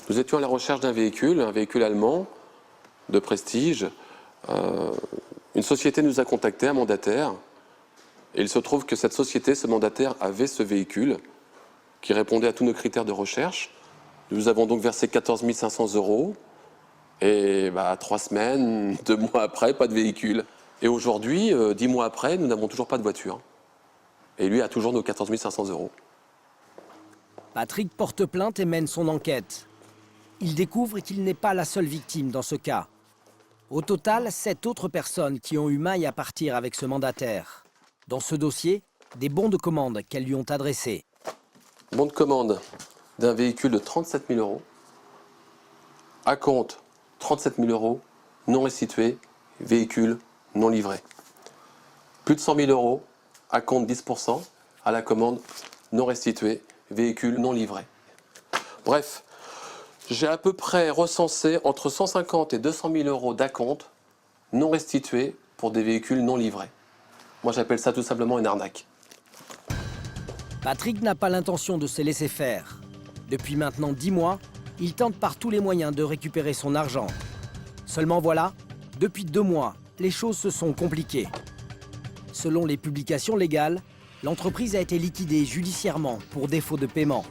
Nous étions à la recherche d'un véhicule, un véhicule allemand de prestige. Une société nous a contactés, un mandataire. Et il se trouve que cette société, ce mandataire, avait ce véhicule qui répondait à tous nos critères de recherche. Nous avons donc versé 14 500 €. Et 3 semaines, 2 mois après, pas de véhicule. Et aujourd'hui, 10 mois après, nous n'avons toujours pas de voiture. Et lui a toujours nos 14 500 €. Patrick porte plainte et mène son enquête. Il découvre qu'il n'est pas la seule victime dans ce cas. Au total, 7 autres personnes qui ont eu maille à partir avec ce mandataire. Dans ce dossier, des bons de commande qu'elles lui ont adressés. Bon de commande d'un véhicule de 37 000 €. Acompte 37 000 €, non restitué, véhicule non livré. Plus de 100 000 €, acompte 10%, à la commande non restitué, véhicule non livré. Bref, j'ai à peu près recensé entre 150 et 200 000 € d'acompte non restitué pour des véhicules non livrés. Moi, j'appelle ça tout simplement une arnaque. Patrick n'a pas l'intention de se laisser faire. Depuis maintenant 10 mois, il tente par tous les moyens de récupérer son argent. Seulement voilà, depuis 2 mois, les choses se sont compliquées. Selon les publications légales, l'entreprise a été liquidée judiciairement pour défaut de paiement.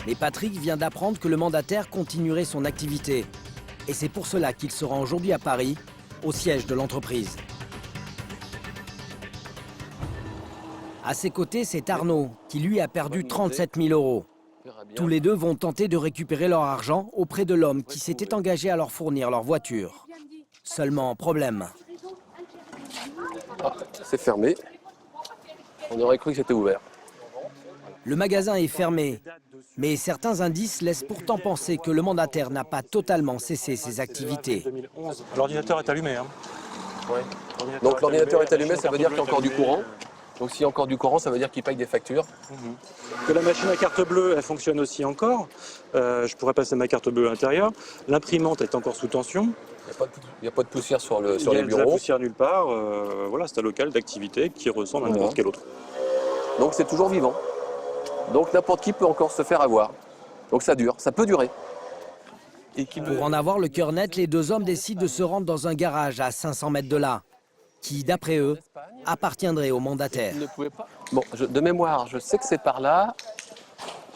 Mais Patrick vient d'apprendre que le mandataire continuerait son activité. Et c'est pour cela qu'il se rend aujourd'hui à Paris, au siège de l'entreprise. À ses côtés, c'est Arnaud, qui lui a perdu 37 000 €. Tous les deux vont tenter de récupérer leur argent auprès de l'homme qui s'était engagé à leur fournir leur voiture. Seulement, problème. C'est fermé. On aurait cru que c'était ouvert. Le magasin est fermé, mais certains indices laissent pourtant penser que le mandataire n'a pas totalement cessé ses activités. L'ordinateur est allumé. Hein. Ouais. Donc l'ordinateur est allumé, ça veut dire qu'il y a encore du courant. Donc s'il y a encore du courant, ça veut dire qu'il paye des factures. Que la machine à carte bleue, elle fonctionne aussi encore. Je pourrais passer ma carte bleue à l'intérieur. L'imprimante est encore sous tension. Il n'y a pas de poussière sur les Il y a de la bureaux. poussière nulle part. Voilà, c'est un local d'activité qui ressemble à n'importe quel autre. Donc c'est toujours vivant. Donc n'importe qui peut encore se faire avoir. Donc ça dure, ça peut durer. Pour en avoir le cœur net, les deux hommes décident de se rendre dans un garage à 500 mètres de là, qui, d'après eux, appartiendrait au mandataire. Bon, de mémoire, je sais que c'est par là.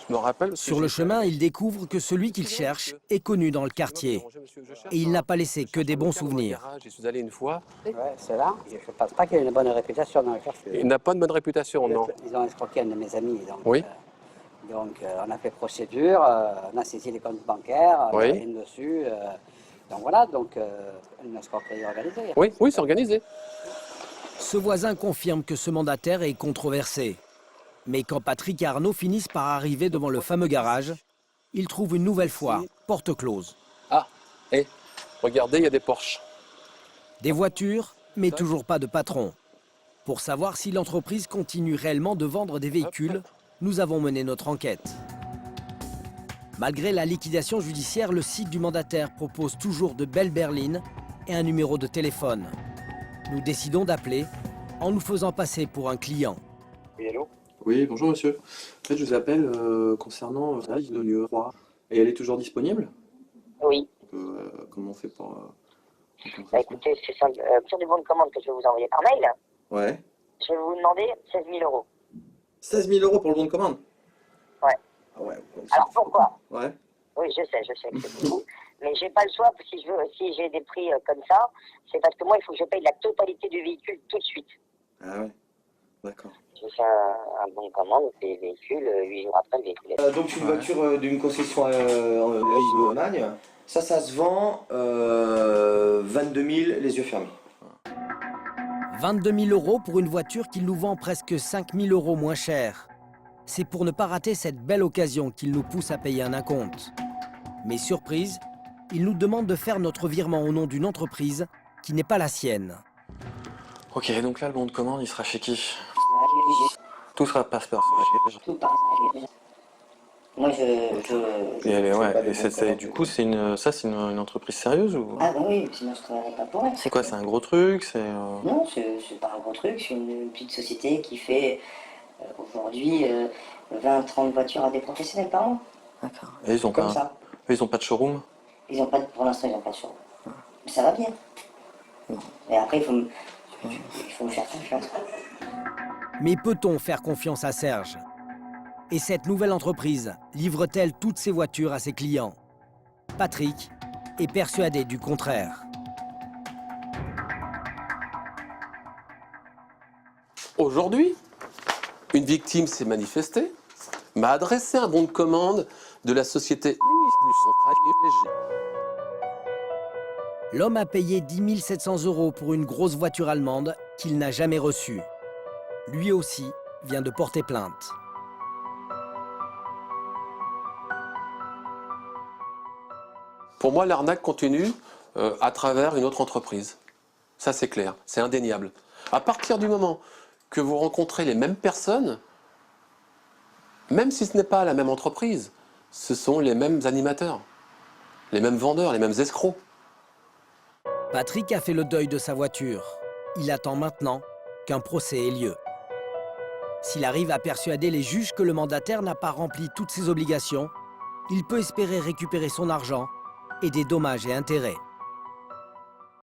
Je me rappelle. Sur le chemin, ils découvrent que celui qu'ils cherchent est connu dans le quartier. Et il n'a pas laissé que des bons souvenirs. J'y suis allé une fois. Ouais, c'est là. Je ne pense pas qu'il ait une bonne réputation dans le quartier. Il n'a pas de bonne réputation, non. Ils ont escroqué un de mes amis. Donc, Oui. On a fait procédure, on a saisi les comptes bancaires, on a Oui. rien dessus. Donc voilà, une escroquerie organisée. Oui, oui, c'est organisé. Ce voisin confirme que ce mandataire est controversé. Mais quand Patrick et Arnaud finissent par arriver devant le fameux garage, ils trouvent une nouvelle fois porte close. Ah, et regardez, il y a des Porsche. Des voitures, mais toujours pas de patron. Pour savoir si l'entreprise continue réellement de vendre des véhicules, nous avons mené notre enquête. Malgré la liquidation judiciaire, le site du mandataire propose toujours de belles berlines et un numéro de téléphone. Nous décidons d'appeler en nous faisant passer pour un client. Oui, allô? Oui, bonjour monsieur. En fait, je vous appelle concernant la de lieu 3. Et elle est toujours disponible? Oui. Comment on fait pour Écoutez, c'est ça, sur du bon de commande que je vais vous envoyer par mail. Ouais. Je vais vous demander 16 000 €. 16 000 € pour le bon de commande? Ouais. Ah ouais. Alors pourquoi? Ouais. Oui, je sais que c'est beaucoup. Mais j'ai pas le choix, si j'ai des prix comme ça, c'est parce que moi, il faut que je paye la totalité du véhicule tout de suite. Ah ouais. D'accord. Je fais un bon de commande, et le véhicule, 8 jours après, le véhicule est... Donc une voiture d'une concession en Allemagne, ça se vend 22 000 les yeux fermés. 22 000 € pour une voiture qu'il nous vend presque 5 000 € moins cher. C'est pour ne pas rater cette belle occasion qu'il nous pousse à payer un acompte. Mais surprise, il nous demande de faire notre virement au nom d'une entreprise qui n'est pas la sienne. Ok, donc là, le bon de commande, il sera chez qui? Tout sera passeport. Tout passe. Moi, Et du coup, c'est une entreprise sérieuse ou? Ah oui, sinon je ne travaillerais pas pour elle. C'est quoi, c'est un gros truc? Non, c'est pas un gros truc, c'est une petite société qui fait aujourd'hui 20-30 voitures à des professionnels par an. D'accord. Et ils ont Comme pas, ça. ils ont pas de showroom? Ils ont pas, pour l'instant, ils n'ont pas de showroom. Mais ça va bien. Et après, il faut me faire confiance. Mais peut-on faire confiance à Serge? Et cette nouvelle entreprise livre-t-elle toutes ses voitures à ses clients? Patrick est persuadé du contraire. Aujourd'hui, une victime s'est manifestée, m'a adressé un bon de commande de la société. L'homme a payé 10 700 € pour une grosse voiture allemande qu'il n'a jamais reçue. Lui aussi vient de porter plainte. Pour moi, l'arnaque continue à travers une autre entreprise. Ça, c'est clair, c'est indéniable. À partir du moment que vous rencontrez les mêmes personnes, même si ce n'est pas la même entreprise, ce sont les mêmes animateurs, les mêmes vendeurs, les mêmes escrocs. Patrick a fait le deuil de sa voiture. Il attend maintenant qu'un procès ait lieu. S'il arrive à persuader les juges que le mandataire n'a pas rempli toutes ses obligations, il peut espérer récupérer son argent et des dommages et intérêts.